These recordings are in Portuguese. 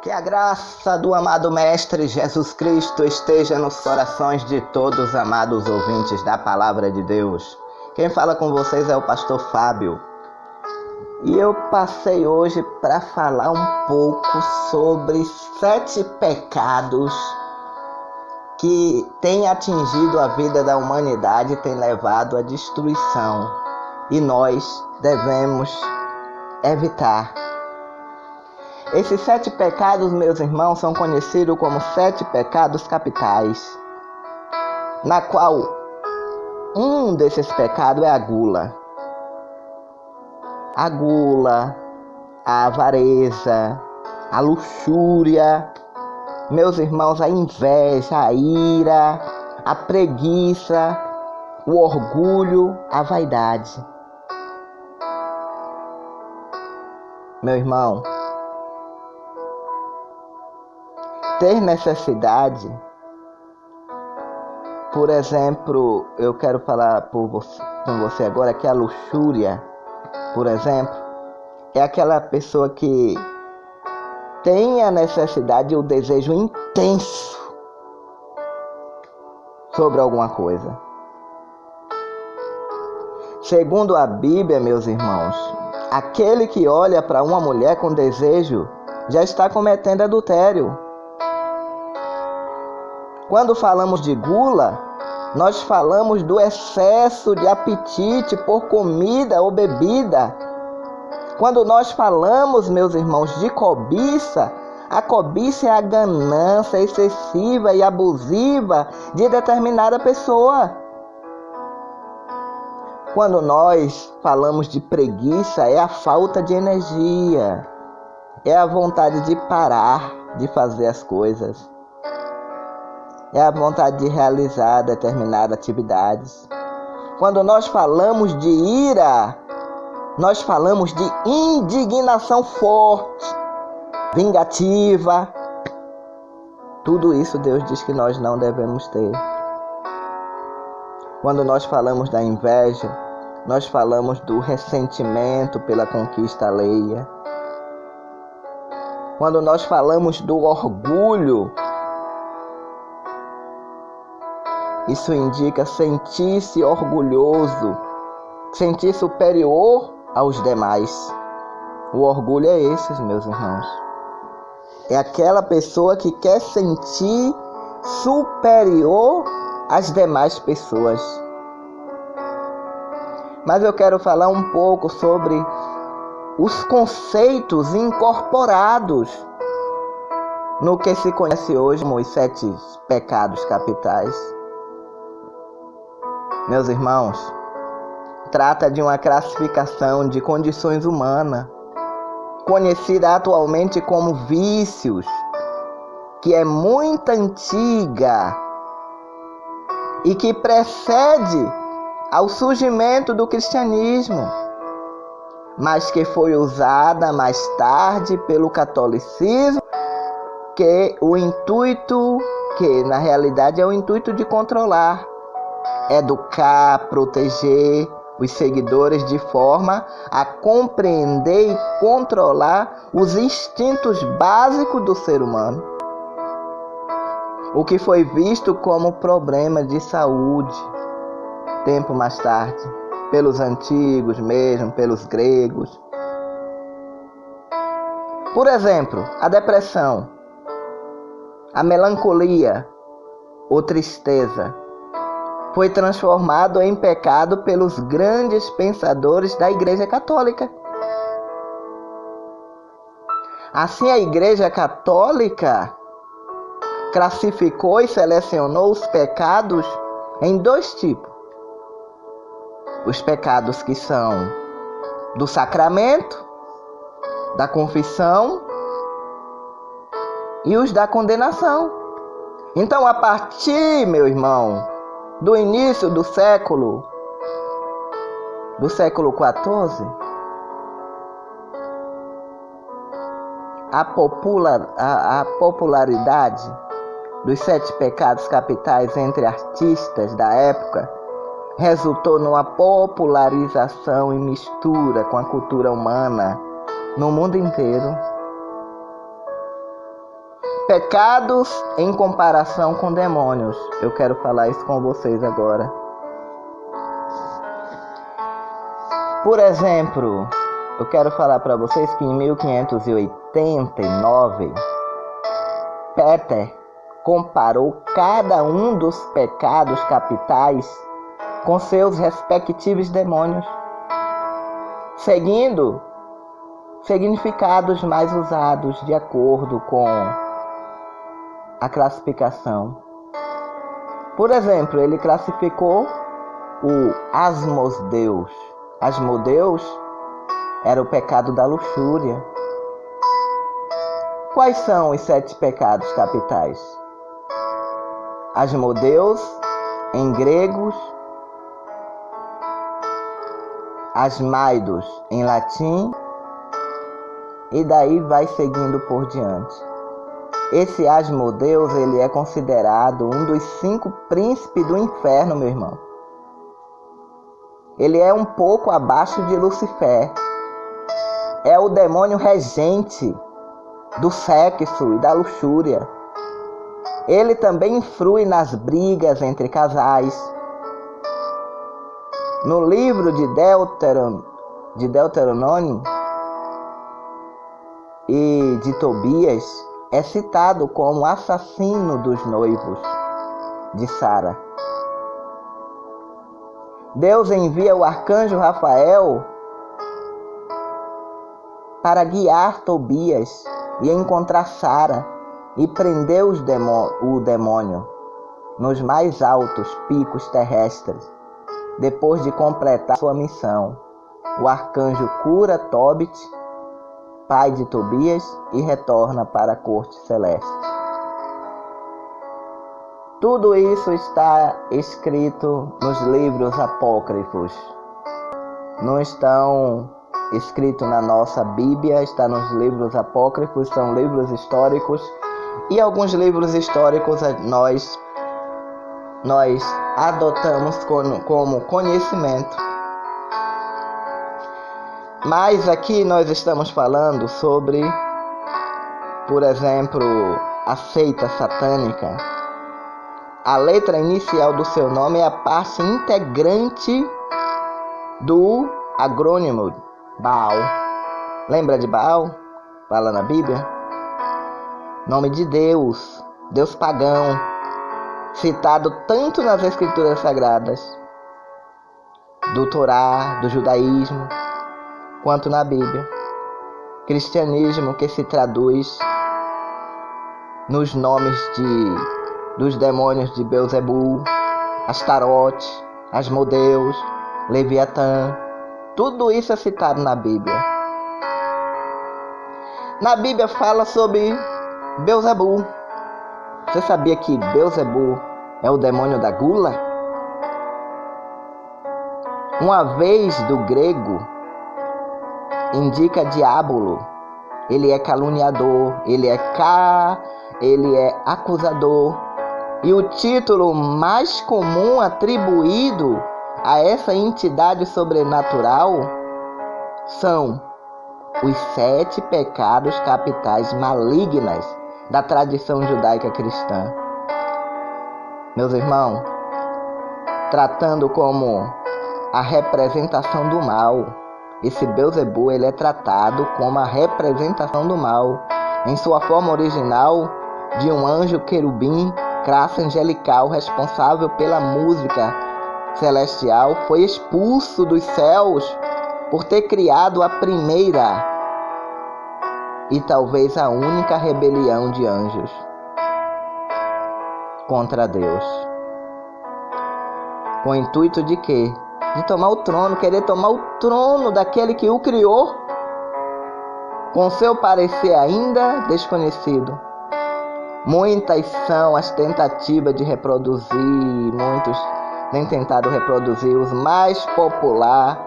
Que a graça do amado Mestre Jesus Cristo esteja nos corações de todos os amados ouvintes da Palavra de Deus. Quem fala com vocês é o pastor Fábio. E eu passei hoje para falar um pouco sobre 7 pecados que têm atingido a vida da humanidade e têm levado à destruição. E nós devemos evitar. Esses 7 pecados, meus irmãos, são conhecidos como 7 pecados capitais, na qual um desses pecados é a gula. A gula, a avareza, a luxúria, meus irmãos, a inveja, a ira, a preguiça, o orgulho, a vaidade. Meu irmão, ter necessidade, por exemplo, eu quero falar com você agora que a luxúria, por exemplo, é aquela pessoa que tem a necessidade e o desejo intenso sobre alguma coisa. Segundo a Bíblia, meus irmãos, aquele que olha para uma mulher com desejo já está cometendo adultério. Quando falamos de gula, nós falamos do excesso de apetite por comida ou bebida. Quando nós falamos, meus irmãos, de cobiça, a cobiça é a ganância excessiva e abusiva de determinada pessoa. Quando nós falamos de preguiça, é a falta de energia, é a vontade de parar de fazer as coisas. É a vontade de realizar determinadas atividades. Quando nós falamos de ira, nós falamos de indignação forte, vingativa. Tudo isso Deus diz que nós não devemos ter. Quando nós falamos da inveja, nós falamos do ressentimento pela conquista alheia. Quando nós falamos do orgulho, isso indica sentir-se orgulhoso, sentir superior aos demais. O orgulho é esse, meus irmãos. É aquela pessoa que quer sentir superior às demais pessoas. Mas eu quero falar um pouco sobre os conceitos incorporados no que se conhece hoje como os 7 pecados capitais. Meus irmãos, trata de uma classificação de condições humanas, conhecida atualmente como vícios, que é muito antiga e que precede ao surgimento do cristianismo, mas que foi usada mais tarde pelo catolicismo, que na realidade é o intuito de controlar, educar, proteger os seguidores de forma a compreender e controlar os instintos básicos do ser humano. O que foi visto como problema de saúde, tempo mais tarde, pelos antigos mesmo, pelos gregos. Por exemplo, a depressão, a melancolia ou tristeza, foi transformado em pecado pelos grandes pensadores da Igreja Católica. Assim, a Igreja Católica classificou e selecionou os pecados em 2 tipos. Os pecados que são do sacramento, da confissão e os da condenação. Então, a partir, meu irmão, do início do século XIV, a popularidade dos 7 pecados capitais entre artistas da época resultou numa popularização e mistura com a cultura humana no mundo inteiro. Pecados em comparação com demônios. Eu quero falar isso com vocês agora. Por exemplo, eu quero falar para vocês que em 1589, Peter comparou cada um dos pecados capitais com seus respectivos demônios, seguindo significados mais usados de acordo com a classificação. Por exemplo, ele classificou o Asmodeus. Asmodeus era o pecado da luxúria. Quais são os 7 pecados capitais? Asmodeus, em gregos, Asmaidos, em latim, e daí vai seguindo por diante. Esse Asmodeus, ele é considerado um dos 5 príncipes do inferno, meu irmão. Ele é um pouco abaixo de Lucifer. É o demônio regente do sexo e da luxúria. Ele também influi nas brigas entre casais. No livro de Deuteronômio e de Tobias, é citado como assassino dos noivos de Sara. Deus envia o arcanjo Rafael para guiar Tobias e encontrar Sara e prender o demônio nos mais altos picos terrestres. Depois de completar sua missão, o arcanjo cura Tobit, pai de Tobias, e retorna para a corte celeste. Tudo isso está escrito nos livros apócrifos. Não estão escritos na nossa Bíblia, está nos livros apócrifos, são livros históricos. E alguns livros históricos nós adotamos como conhecimento. Mas aqui nós estamos falando sobre, por exemplo, a seita satânica. A letra inicial do seu nome é a parte integrante do agrônimo Baal. Lembra de Baal? Fala na Bíblia. Nome de Deus, Deus pagão, citado tanto nas Escrituras Sagradas, do Torá, do judaísmo, quanto na Bíblia. Cristianismo que se traduz nos nomes dos demônios de Belzebu, Astarote, Asmodeus, Leviatã. Tudo isso é citado na Bíblia. Na Bíblia fala sobre Belzebu. Você sabia que Belzebu é o demônio da gula? Uma vez do grego, indica diabolo. Ele é caluniador, ele é acusador. E o título mais comum atribuído a essa entidade sobrenatural são os 7 pecados capitais malignos da tradição judaica cristã. Meus irmãos, tratando como a representação do mal, esse Belzebu, ele é tratado como a representação do mal. Em sua forma original, de um anjo querubim, classe angelical responsável pela música celestial, foi expulso dos céus por ter criado a primeira e talvez a única rebelião de anjos contra Deus. Com o intuito de quê? De tomar o trono, querer tomar o trono daquele que o criou, com seu parecer ainda desconhecido. Muitas são as tentativas de reproduzir, muitos têm tentado reproduzir. Os mais popular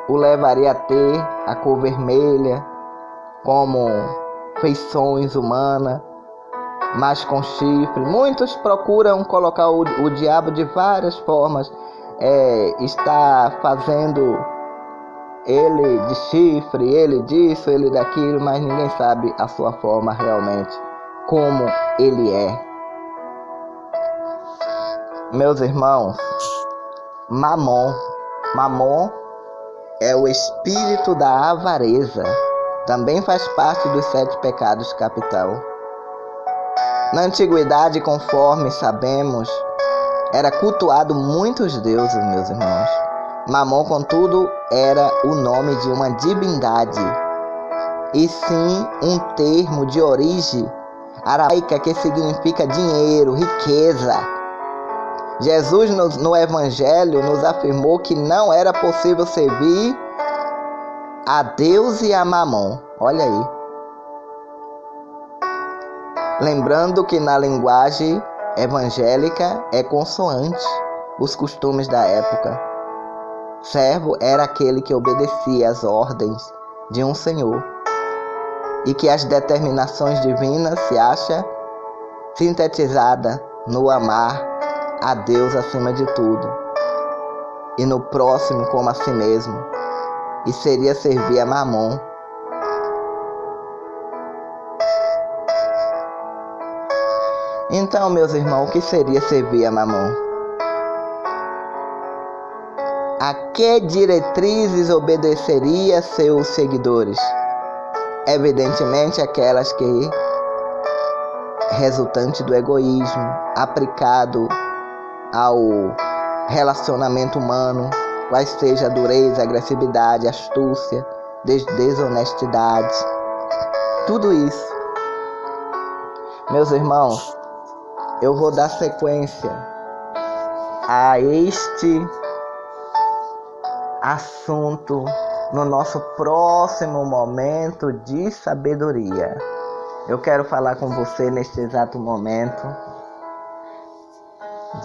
o levaria a ter a cor vermelha, como feições humanas, mas com chifre. Muitos procuram colocar o diabo de várias formas. Está fazendo ele de chifre, ele disso, ele daquilo, mas ninguém sabe a sua forma realmente como ele é. Meus irmãos, Mamon é o espírito da avareza. Também faz parte dos 7 pecados capital. Na antiguidade, conforme sabemos, era cultuado muitos deuses, meus irmãos. Mamon, contudo, era o nome de uma divindade, e sim um termo de origem aramaica que significa dinheiro, riqueza. Jesus no Evangelho nos afirmou que não era possível servir a Deus e a Mamon. Olha aí. Lembrando que na linguagem evangélica é consoante os costumes da época. Servo era aquele que obedecia às ordens de um senhor e que as determinações divinas se acha sintetizada no amar a Deus acima de tudo e no próximo como a si mesmo, e seria servir a Mamon. Então, meus irmãos, o que seria servir a Mamon? A que diretrizes obedeceria seus seguidores? Evidentemente aquelas que resultante do egoísmo aplicado ao relacionamento humano, quais seja a dureza, a agressividade, a astúcia, desonestidade, tudo isso. Meus irmãos, eu vou dar sequência a este assunto no nosso próximo momento de sabedoria. Eu quero falar com você neste exato momento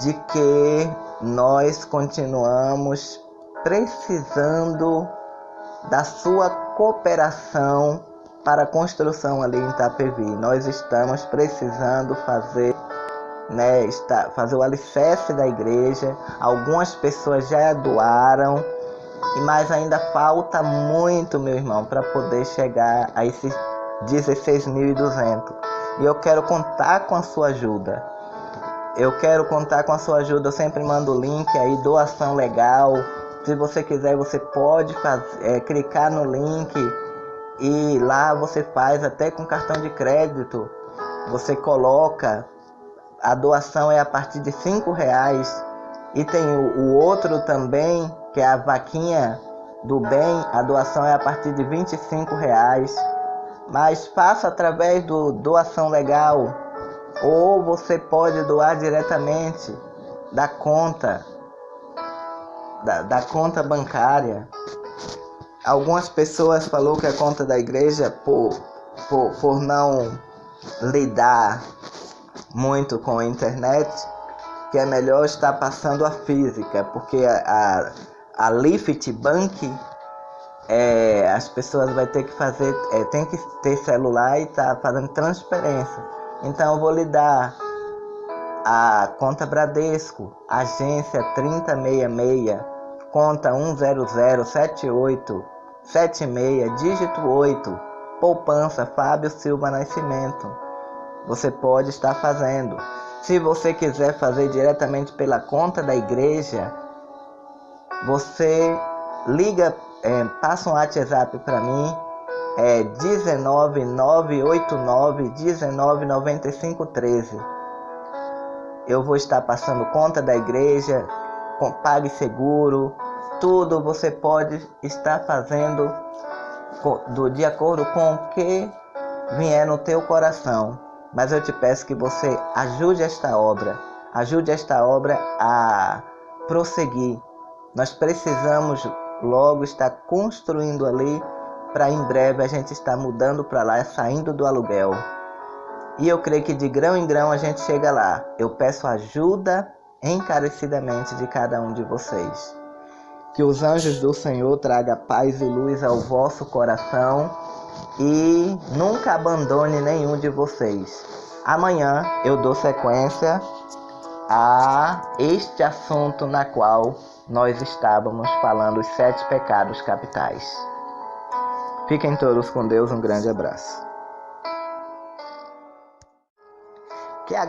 de que nós continuamos precisando da sua cooperação para a construção ali em Itapevi. Nós estamos precisando fazer o alicerce da igreja. Algumas pessoas já doaram, mas ainda falta muito, meu irmão, para poder chegar a esses 16.200. E eu quero contar com a sua ajuda. Eu sempre mando o link aí, doação legal. Se você quiser, você pode clicar no link e lá você faz até com cartão de crédito. Você coloca, a doação é a partir de R$5. E tem o outro também, que é a vaquinha do bem, a doação é a partir de R$25. Mas faça através do doação legal, ou você pode doar diretamente da conta bancária. Algumas pessoas falaram que a conta da igreja, por não lidar muito com a internet, que é melhor estar passando a física, porque a Lift Bank, as pessoas vão ter que fazer, tem que ter celular e tá fazendo transferência. Então eu vou lhe dar a conta Bradesco, agência 3066, conta 1007876, dígito 8, poupança Fábio Silva Nascimento. Você pode estar fazendo. Se você quiser fazer diretamente pela conta da igreja, você liga, passa um WhatsApp para mim, 19989199513. Eu vou estar passando conta da igreja, com PagSeguro, tudo você pode estar fazendo de acordo com o que vier no teu coração. Mas eu te peço que você ajude esta obra a prosseguir. Nós precisamos logo estar construindo ali, para em breve a gente estar mudando para lá, saindo do aluguel. E eu creio que de grão em grão a gente chega lá. Eu peço ajuda encarecidamente de cada um de vocês. Que os anjos do Senhor tragam paz e luz ao vosso coração e nunca abandone nenhum de vocês. Amanhã eu dou sequência a este assunto na qual nós estávamos falando, os 7 pecados capitais. Fiquem todos com Deus, um grande abraço. Que a